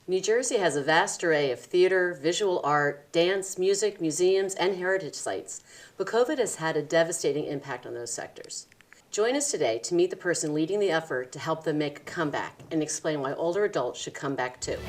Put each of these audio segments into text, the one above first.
New Jersey has a vast array of theater, visual art, dance, music, museums, and heritage sites, but COVID has had a devastating impact on those sectors. Join us today to meet the person leading the effort to help them make a comeback and explain why older adults should come back too.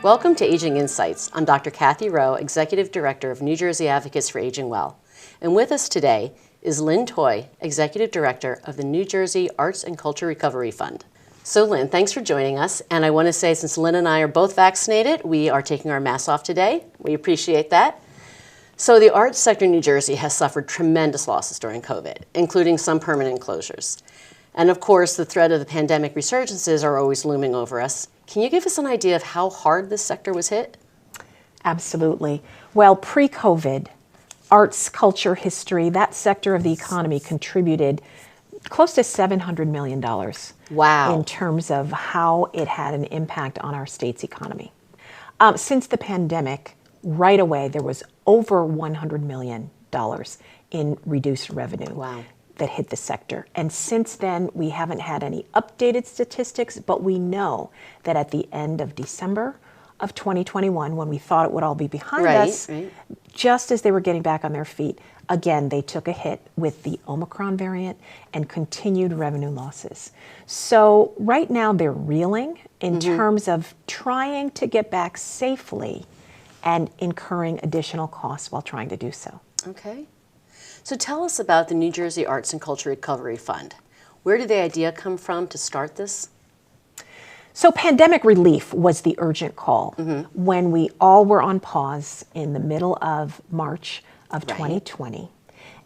Welcome to Aging Insights. I'm Dr. Kathy Rowe, Executive Director of New Jersey Advocates for Aging Well. And with us today is Lynn Toy, Executive Director of the New Jersey Arts and Culture Recovery Fund. So Lynn, thanks for joining us. And I want to say, since Lynn and I are both vaccinated, we are taking our masks off today. We appreciate that. So the arts sector in New Jersey has suffered tremendous losses during COVID, including some permanent closures. And of course, the threat of the pandemic resurgences are always looming over us. Can you give us an idea of how hard this sector was hit? Absolutely. Well, pre-COVID, arts, culture, history, that sector of the economy contributed close to $700 million. Wow. In terms of how it had an impact on our state's economy. Since the pandemic, right away, there was over $100 million in reduced revenue. Wow. That hit the sector. And since then, we haven't had any updated statistics, but we know that at the end of December of 2021, when we thought it would all be behind us, just as they were getting back on their feet, again, they took a hit with the Omicron variant and continued revenue losses. So right now they're reeling in terms of trying to get back safely and incurring additional costs while trying to do so. Okay. So tell us about the New Jersey Arts and Culture Recovery Fund. Where did the idea come from to start this? So pandemic relief was the urgent call when we all were on pause in the middle of March of 2020.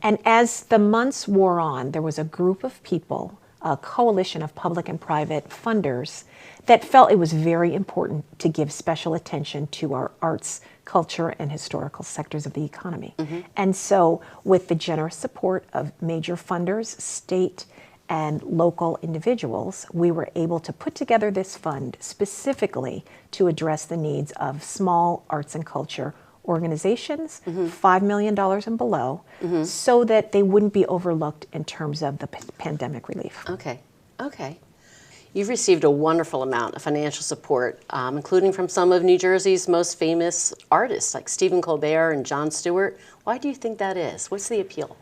And as the months wore on, there was a group of people, a coalition of public and private funders, that felt it was very important to give special attention to our arts, culture, and historical sectors of the economy. And so with the generous support of major funders, state and local individuals, we were able to put together this fund specifically to address the needs of small arts and culture organizations, $5 million and below, so that they wouldn't be overlooked in terms of the pandemic relief. Okay. You've received a wonderful amount of financial support, including from some of New Jersey's most famous artists, like Stephen Colbert and Jon Stewart. Why do you think that is? What's the appeal?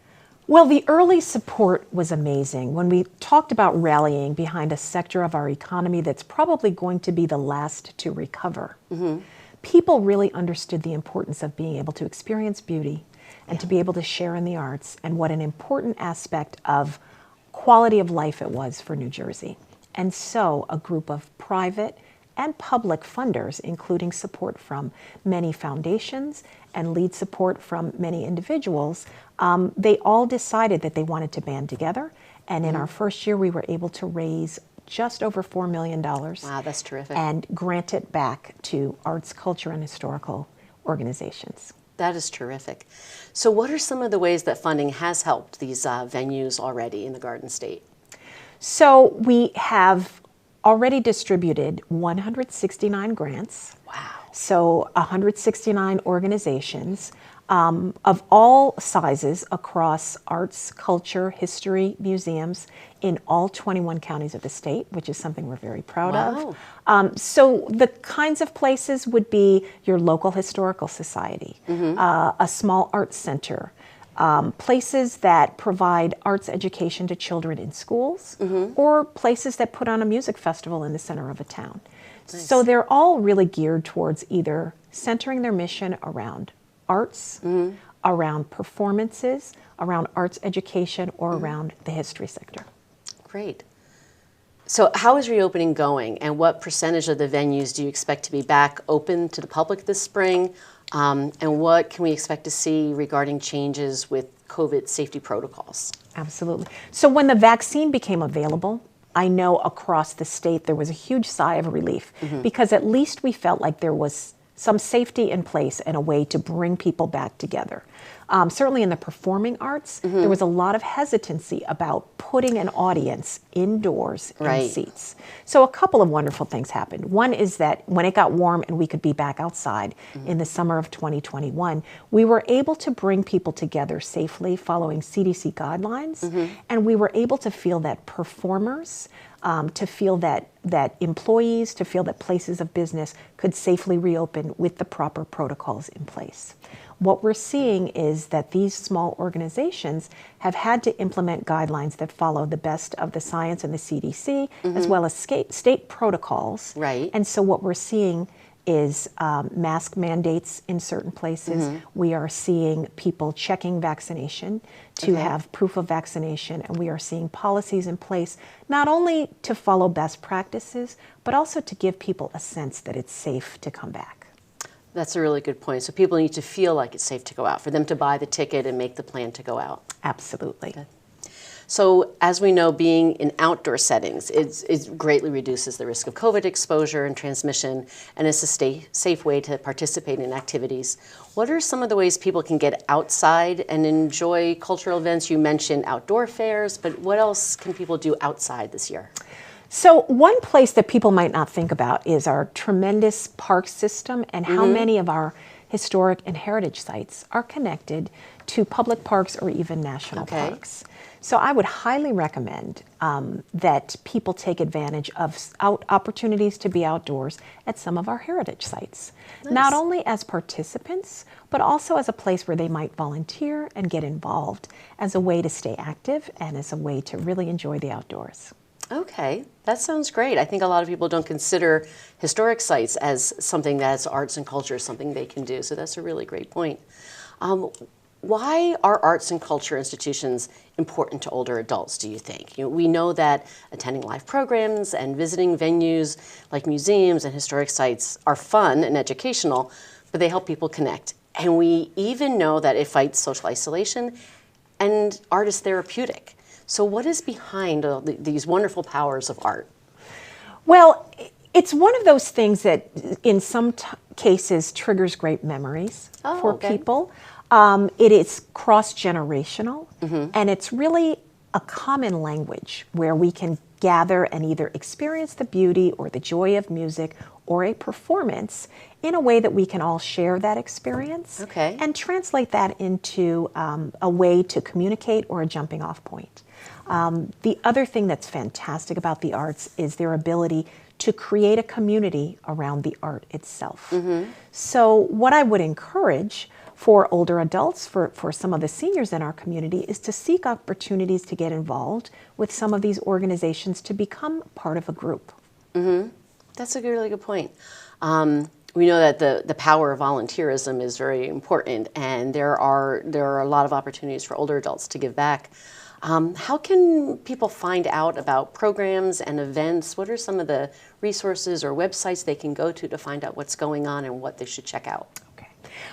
Well, the early support was amazing. When we talked about rallying behind a sector of our economy that's probably going to be the last to recover, people really understood the importance of being able to experience beauty and to be able to share in the arts, and what an important aspect of quality of life it was for New Jersey. And so a group of private and public funders, including support from many foundations and lead support from many individuals, they all decided that they wanted to band together. And in our first year, we were able to raise just over $4 million. Wow, that's terrific. And grant it back to arts, culture, and historical organizations. That is terrific. So what are some of the ways that funding has helped these venues already in the Garden State? So we have already distributed 169 grants. Wow. So 169 organizations of all sizes across arts, culture, history, museums in all 21 counties of the state, which is something we're very proud of. So the kinds of places would be your local historical society, a small arts center, places that provide arts education to children in schools, or places that put on a music festival in the center of a town. Nice. So they're all really geared towards either centering their mission around arts, around performances, around arts education, or around the history sector. Great. So how is reopening going, and what percentage of the venues do you expect to be back open to the public this spring? And what can we expect to see regarding changes with COVID safety protocols? Absolutely. So when the vaccine became available, I know across the state there was a huge sigh of relief because at least we felt like there was some safety in place and a way to bring people back together. Certainly in the performing arts, there was a lot of hesitancy about putting an audience indoors in seats. So a couple of wonderful things happened. One is that when it got warm and we could be back outside in the summer of 2021, we were able to bring people together safely following CDC guidelines, and we were able to feel that performers, to feel that employees, to feel that places of business could safely reopen with the proper protocols in place. What we're seeing is that these small organizations have had to implement guidelines that follow the best of the science and the CDC, as well as state protocols. Right. And so what we're seeing is mask mandates in certain places. We are seeing people checking vaccination to have proof of vaccination, and we are seeing policies in place not only to follow best practices, but also to give people a sense that it's safe to come back. That's a really good point. So people need to feel like it's safe to go out, for them to buy the ticket and make the plan to go out. Absolutely. Okay. So as we know, being in outdoor settings, it greatly reduces the risk of COVID exposure and transmission, and it's a safe way to participate in activities. What are some of the ways people can get outside and enjoy cultural events? You mentioned outdoor fairs, but what else can people do outside this year? So one place that people might not think about is our tremendous park system and how many of our historic and heritage sites are connected to public parks or even national parks. So I would highly recommend that people take advantage of opportunities to be outdoors at some of our heritage sites. Nice. Not only as participants, but also as a place where they might volunteer and get involved as a way to stay active and as a way to really enjoy the outdoors. Okay, that sounds great. I think a lot of people don't consider historic sites as something that's arts and culture, something they can do. So that's a really great point. Why are arts and culture institutions important to older adults, do you think? We know that attending live programs and visiting venues like museums and historic sites are fun and educational, but they help people connect. And we even know that it fights social isolation and art is therapeutic. So what is behind these wonderful powers of art? Well, it's one of those things that in some cases triggers great memories for people. It is cross-generational, and it's really a common language where we can gather and either experience the beauty or the joy of music or a performance in a way that we can all share that experience and translate that into a way to communicate or a jumping off point. The other thing that's fantastic about the arts is their ability to create a community around the art itself. So what I would encourage for older adults, for some of the seniors in our community, is to seek opportunities to get involved with some of these organizations to become part of a group. That's a really good point. We know that the power of volunteerism is very important, and there are a lot of opportunities for older adults to give back. How can people find out about programs and events? What are some of the resources or websites they can go to find out what's going on and what they should check out? Okay.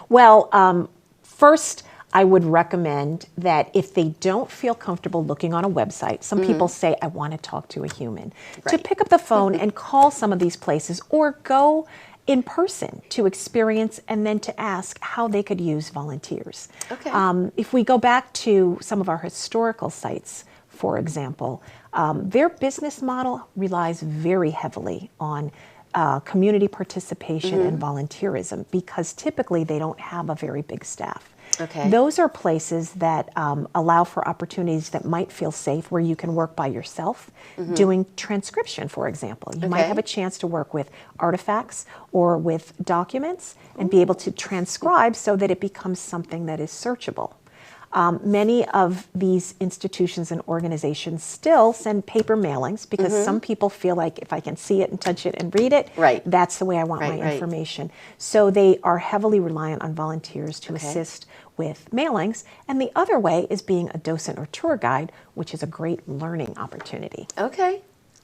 Well, first, I would recommend that if they don't feel comfortable looking on a website, some people say, I want to talk to a human, to pick up the phone and call some of these places or go in person to experience and then to ask how they could use volunteers. If we go back to some of our historical sites, for example, their business model relies very heavily on community participation and volunteerism because typically they don't have a very big staff. Those are places that allow for opportunities that might feel safe, where you can work by yourself, doing transcription, for example. You might have a chance to work with artifacts or with documents and be able to transcribe so that it becomes something that is searchable. Many of these institutions and organizations still send paper mailings because some people feel like if I can see it and touch it and read it, that's the way I want my information. So they are heavily reliant on volunteers to assist with mailings. And the other way is being a docent or tour guide, which is a great learning opportunity.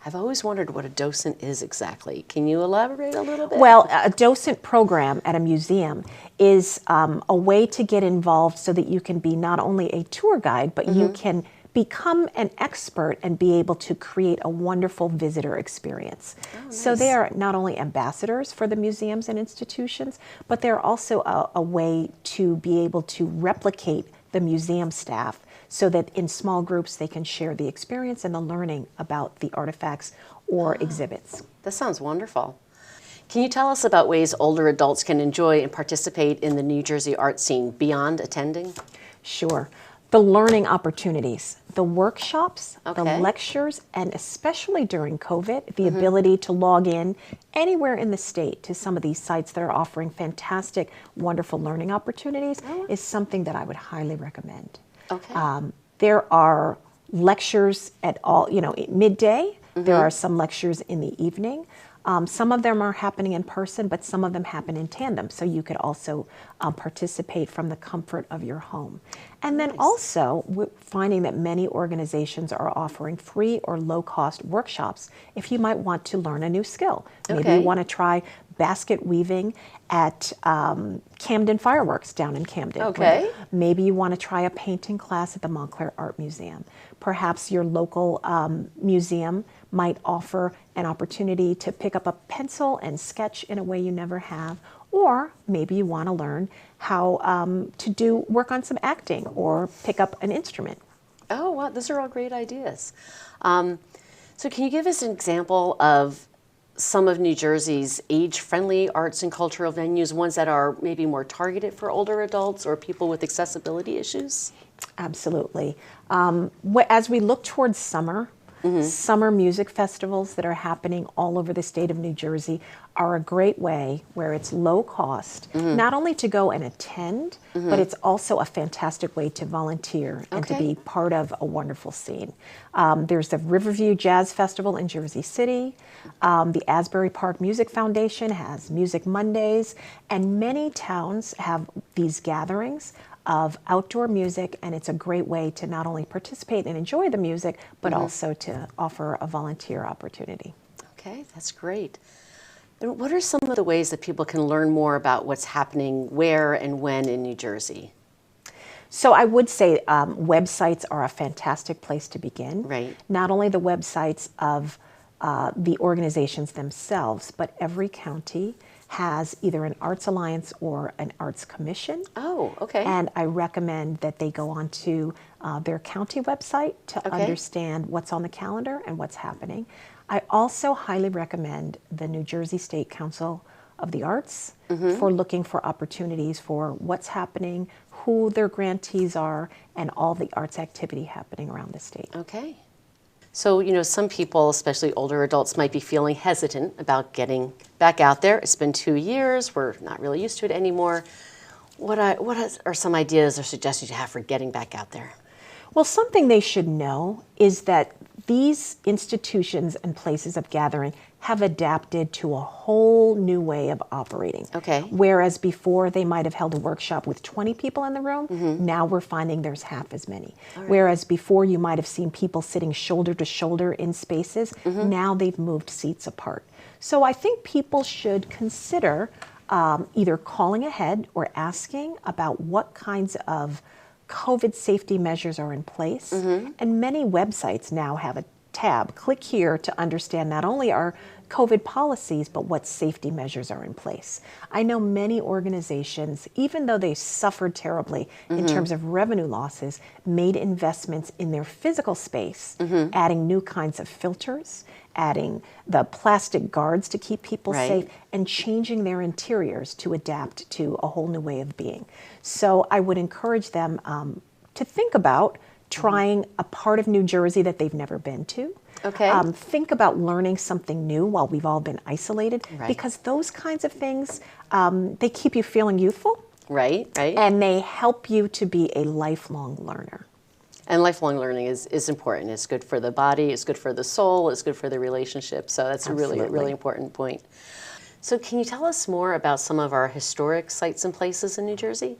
I've always wondered what a docent is exactly. Can you elaborate a little bit? Well, a docent program at a museum is a way to get involved so that you can be not only a tour guide, but you can become an expert and be able to create a wonderful visitor experience. Oh, nice. So they are not only ambassadors for the museums and institutions, but they're also a way to be able to replicate the museum staff so that in small groups they can share the experience and the learning about the artifacts or exhibits. That sounds wonderful. Can you tell us about ways older adults can enjoy and participate in the New Jersey art scene beyond attending? Sure. The learning opportunities, the workshops, the Okay. lectures, and especially during COVID, the ability to log in anywhere in the state to some of these sites that are offering fantastic, wonderful learning opportunities is something that I would highly recommend. Okay. There are lectures at all, at midday. There are some lectures in the evening. Some of them are happening in person, but some of them happen in tandem. So you could also participate from the comfort of your home. And then also, we're finding that many organizations are offering free or low-cost workshops if you might want to learn a new skill. Maybe Okay. you want to try basket weaving at Camden Fireworks down in Camden. Okay. Maybe you want to try a painting class at the Montclair Art Museum. Perhaps your local museum might offer an opportunity to pick up a pencil and sketch in a way you never have. Or maybe you want to learn how to work on some acting or pick up an instrument. Oh, wow, those are all great ideas. So can you give us an example of some of New Jersey's age-friendly arts and cultural venues, ones that are maybe more targeted for older adults or people with accessibility issues? Absolutely. As we look towards summer, summer music festivals that are happening all over the state of New Jersey are a great way where it's low cost, not only to go and attend, but it's also a fantastic way to volunteer and to be part of a wonderful scene. There's the Riverview Jazz Festival in Jersey City. The Asbury Park Music Foundation has Music Mondays, and many towns have these gatherings of outdoor music, and it's a great way to not only participate and enjoy the music, but also to offer a volunteer opportunity. Okay, that's great. And what are some of the ways that people can learn more about what's happening where and when in New Jersey? So I would say websites are a fantastic place to begin. Right. Not only the websites of the organizations themselves, but every county has either an Arts Alliance or an Arts Commission. Oh, okay. And I recommend that they go onto their county website to understand what's on the calendar and what's happening. I also highly recommend the New Jersey State Council of the Arts for looking for opportunities for what's happening, who their grantees are, and all the arts activity happening around the state. Okay. So, some people, especially older adults, might be feeling hesitant about getting back out there. It's been 2 years. We're not really used to it anymore. What are some ideas or suggestions you have for getting back out there? Well, something they should know is that these institutions and places of gathering have adapted to a whole new way of operating. Okay. Whereas before they might have held a workshop with 20 people in the room, now we're finding there's half as many. Whereas before you might have seen people sitting shoulder to shoulder in spaces, now they've moved seats apart. So I think people should consider either calling ahead or asking about what kinds of COVID safety measures are in place. And many websites now have a tab. Click here to understand not only our COVID policies, but what safety measures are in place. I know many organizations, even though they suffered terribly in terms of revenue losses, made investments in their physical space, adding new kinds of filters, adding the plastic guards to keep people safe, and changing their interiors to adapt to a whole new way of being. So I would encourage them to think about trying a part of New Jersey that they've never been to. Okay. Think about learning something new while we've all been isolated, because those kinds of things, they keep you feeling youthful. Right. And they help you to be a lifelong learner. And lifelong learning is important. It's good for the body, it's good for the soul, it's good for the relationship. So that's a really important point. So can you tell us more about some of our historic sites and places in New Jersey?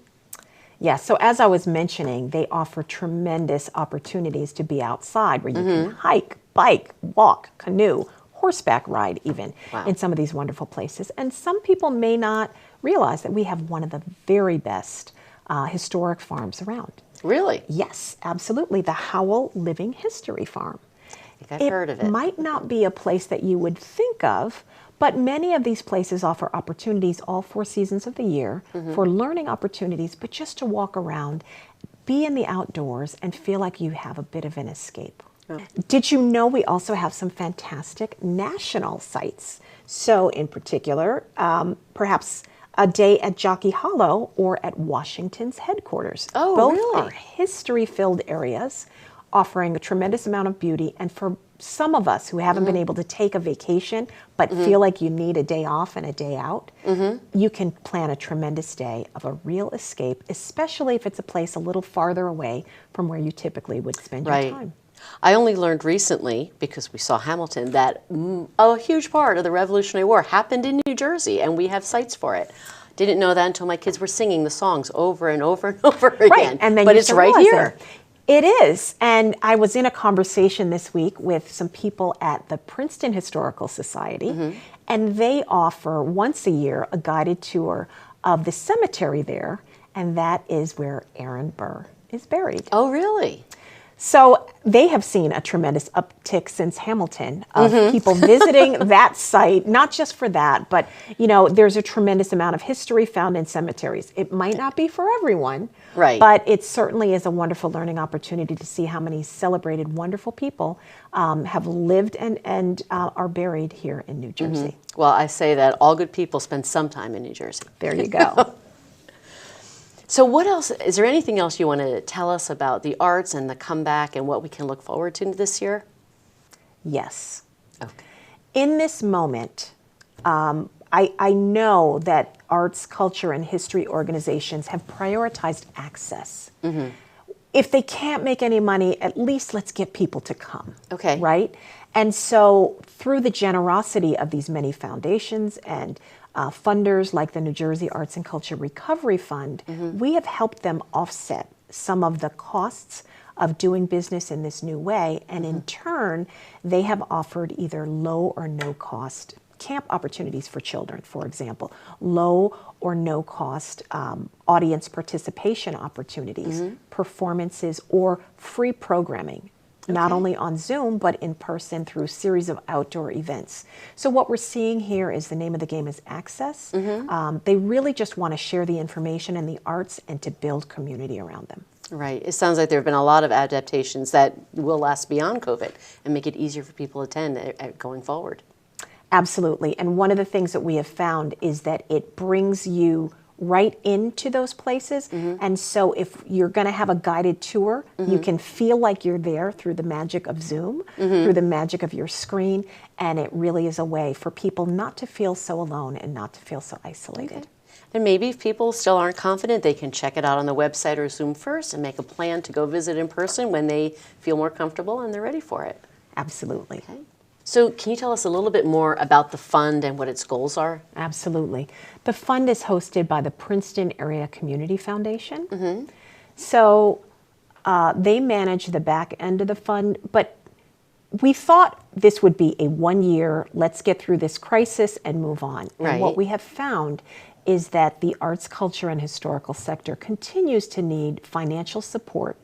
Yeah, so as I was mentioning, they offer tremendous opportunities to be outside where you can hike, bike, walk, canoe, horseback ride even in some of these wonderful places. And some people may not realize that we have one of the very best historic farms around. Really? Yes, absolutely. The Howell Living History Farm. I think I've heard of it. It might not be a place that you would think of, but many of these places offer opportunities all 4 seasons of the year for learning opportunities, but just to walk around, be in the outdoors, and feel like you have a bit of an escape. Oh. Did you know we also have some fantastic national sites? So in particular, perhaps a day at Jockey Hollow or at Washington's headquarters. Oh, Both really? are history-filled areas offering a tremendous amount of beauty. And for some of us who haven't been able to take a vacation but feel like you need a day off and a day out, you can plan a tremendous day of a real escape, especially if it's a place a little farther away from where you typically would spend your time. I only learned recently, because we saw Hamilton, that a huge part of the Revolutionary War happened in New Jersey, and we have sites for it. Didn't know that until my kids were singing the songs over and over and over again. Right, and then but you it's right here. It is. And I was in a conversation this week with some people at the Princeton Historical Society, and they offer once a year a guided tour of the cemetery there, and that is where Aaron Burr is buried. Oh, really? So they have seen a tremendous uptick since Hamilton of people visiting that site, not just for that, but there's a tremendous amount of history found in cemeteries. It might not be for everyone, right, but it certainly is a wonderful learning opportunity to see how many celebrated, wonderful people have lived and are buried here in New Jersey. Well, I say that all good people spend some time in New Jersey. There you go. So what else, is there anything else you want to tell us about the arts and the comeback and what we can look forward to this year? Yes. Okay. In this moment, I know that arts, culture, and history organizations have prioritized access. If they can't make any money, at least let's get people to come. Okay. Right? And so through the generosity of these many foundations and funders like the New Jersey Arts and Culture Recovery Fund, we have helped them offset some of the costs of doing business in this new way. And in turn, they have offered either low or no cost camp opportunities for children, for example, low or no cost audience participation opportunities, performances, or free programming. Not only on Zoom, but in person through a series of outdoor events. So what we're seeing here is the name of the game is access. They really just want to share the information and the arts and to build community around them. Right. It sounds like there have been a lot of adaptations that will last beyond COVID and make it easier for people to attend going forward. Absolutely. And one of the things that we have found is that it brings you right into those places. And so if you're going to have a guided tour, you can feel like you're there through the magic of Zoom, through the magic of your screen, and it really is a way for people not to feel so alone and not to feel so isolated. Okay. And maybe if people still aren't confident, they can check it out on the website or Zoom first and make a plan to go visit in person when they feel more comfortable and they're ready for it. Absolutely. Okay. So can you tell us a little bit more about the fund and what its goals are? Absolutely. The fund is hosted by the Princeton Area Community Foundation. So they manage the back end of the fund, but we thought this would be a 1 year, let's get through this crisis and move on. Right. And what we have found is that the arts, culture, and historical sector continues to need financial support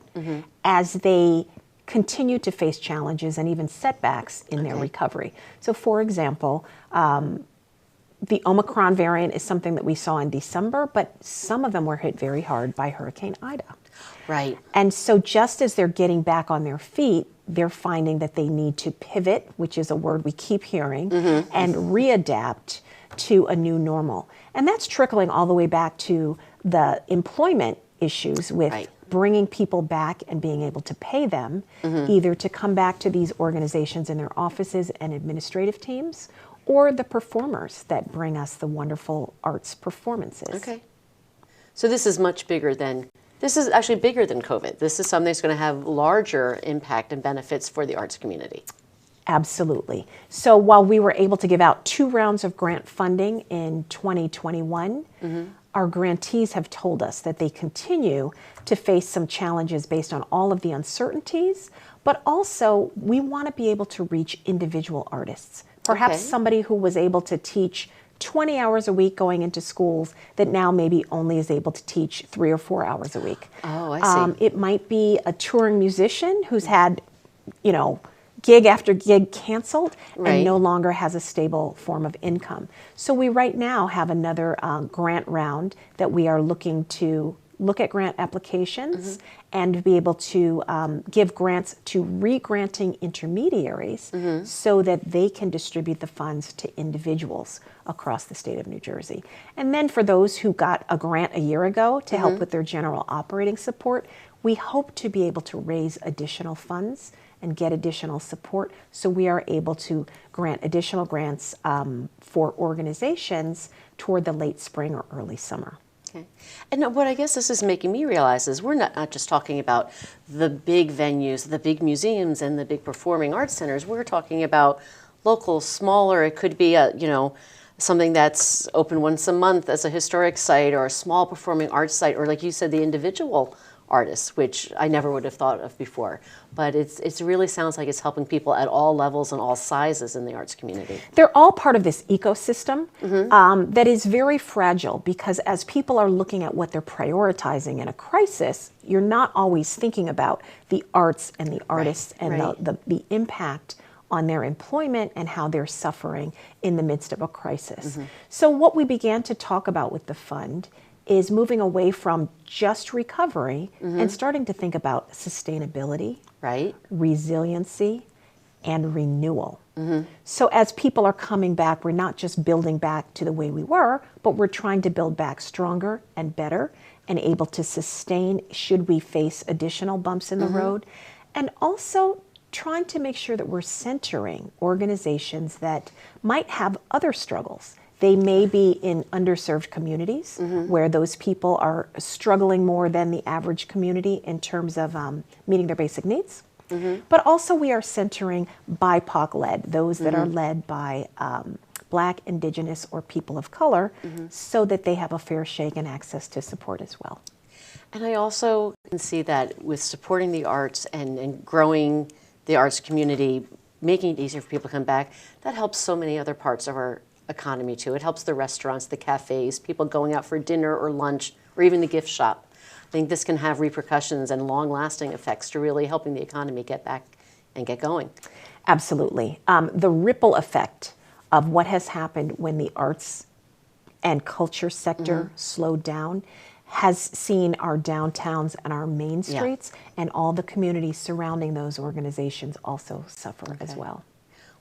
as they continue to face challenges and even setbacks in their recovery. So for example, the Omicron variant is something that we saw in December, but some of them were hit very hard by Hurricane Ida. Right. And so just as they're getting back on their feet, they're finding that they need to pivot, which is a word we keep hearing, and readapt to a new normal. And that's trickling all the way back to the employment issues with bringing people back and being able to pay them either to come back to these organizations in their offices and administrative teams, or the performers that bring us the wonderful arts performances. Okay. So this is much bigger than, this is actually bigger than COVID. This is something that's going to have larger impact and benefits for the arts community. Absolutely. So while we were able to give out 2 rounds of grant funding in 2021, our grantees have told us that they continue to face some challenges based on all of the uncertainties, but also we want to be able to reach individual artists. Perhaps somebody who was able to teach 20 hours a week going into schools that now maybe only is able to teach 3 or 4 hours a week. Oh, I see. It might be a touring musician who's had, gig after gig canceled Right. and no longer has a stable form of income. So we right now have another grant round that we are looking to look at grant applications and be able to give grants to re-granting intermediaries so that they can distribute the funds to individuals across the state of New Jersey. And then for those who got a grant a year ago to help with their general operating support, we hope to be able to raise additional funds and get additional support so we are able to grant additional grants for organizations toward the late spring or early summer. Okay. And what I guess this is making me realize is we're not just talking about the big venues, the big museums and the big performing arts centers. We're talking about local, smaller. It could be something that's open once a month as a historic site or a small performing arts site, or like you said, the individual artists, which I never would have thought of before. But it really sounds like it's helping people at all levels and all sizes in the arts community. They're all part of this ecosystem that is very fragile, because as people are looking at what they're prioritizing in a crisis, you're not always thinking about the arts and the artists and the impact on their employment and how they're suffering in the midst of a crisis. So what we began to talk about with the fund is moving away from just recovery and starting to think about sustainability, resiliency, and renewal. So as people are coming back, we're not just building back to the way we were, but we're trying to build back stronger and better and able to sustain should we face additional bumps in the road. And also trying to make sure that we're centering organizations that might have other struggles. They may be in underserved communities where those people are struggling more than the average community in terms of meeting their basic needs. But also we are centering BIPOC-led, those that are led by Black, Indigenous, or people of color, so that they have a fair shake and access to support as well. And I also can see that with supporting the arts and growing the arts community, making it easier for people to come back, that helps so many other parts of our economy too. It helps the restaurants, the cafes, people going out for dinner or lunch, or even the gift shop. I think this can have repercussions and long-lasting effects to really helping the economy get back and get going. Absolutely. The ripple effect of what has happened when the arts and culture sector slowed down has seen our downtowns and our main streets and all the communities surrounding those organizations also suffer as well.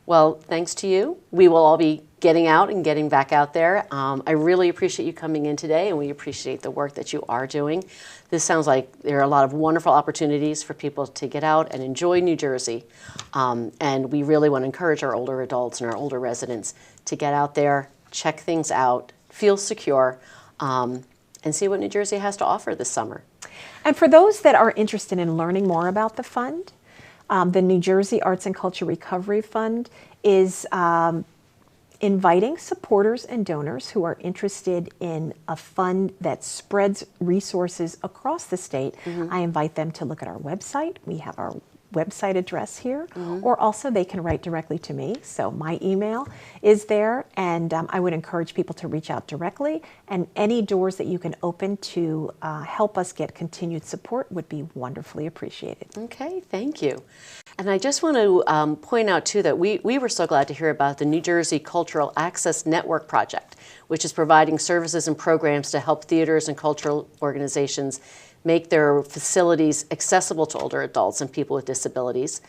Well, thanks to you, we will all be getting out and getting back out there. I really appreciate you coming in today, and we appreciate the work that you are doing. This sounds like there are a lot of wonderful opportunities for people to get out and enjoy New Jersey. And we really want to encourage our older adults and our older residents to get out there, check things out, feel secure, and see what New Jersey has to offer this summer. And for those that are interested in learning more about the fund, the New Jersey Arts and Culture Recovery Fund is inviting supporters and donors who are interested in a fund that spreads resources across the state. I invite them to look at our website. We have our website address here, or also they can write directly to me. So my email is there, and I would encourage people to reach out directly, and any doors that you can open to help us get continued support would be wonderfully appreciated. Okay, thank you. And I just want to point out too that we were so glad to hear about the New Jersey Cultural Access Network Project, which is providing services and programs to help theaters and cultural organizations make their facilities accessible to older adults and people with disabilities.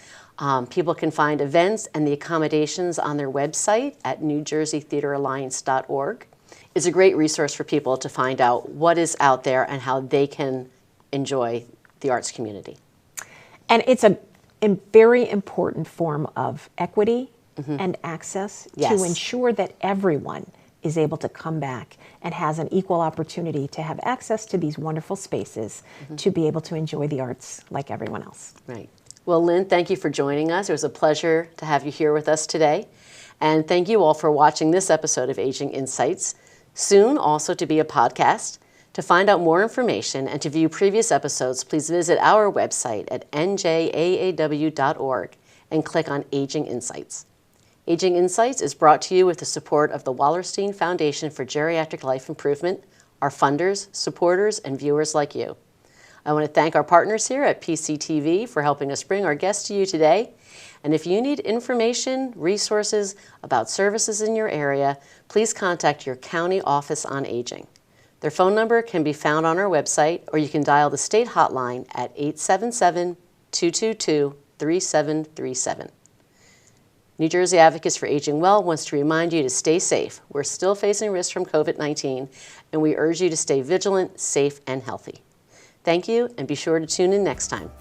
People can find events and the accommodations on their website at newjerseytheateralliance.org. It's a great resource for people to find out what is out there and how they can enjoy the arts community. And it's a very important form of equity and access to ensure that everyone is able to come back and has an equal opportunity to have access to these wonderful spaces to be able to enjoy the arts like everyone else. Right. Well, Lynn, thank you for joining us. It was a pleasure to have you here with us today. And thank you all for watching this episode of Aging Insights. Soon also to be a podcast. To find out more information and to view previous episodes, please visit our website at njaaw.org and click on Aging Insights. Aging Insights is brought to you with the support of the Wallerstein Foundation for Geriatric Life Improvement, our funders, supporters, and viewers like you. I want to thank our partners here at PCTV for helping us bring our guests to you today. And if you need information, resources about services in your area, please contact your County Office on Aging. Their phone number can be found on our website, or you can dial the state hotline at 877-222-3737. New Jersey Advocates for Aging Well wants to remind you to stay safe. We're still facing risks from COVID-19, and we urge you to stay vigilant, safe, and healthy. Thank you, and be sure to tune in next time.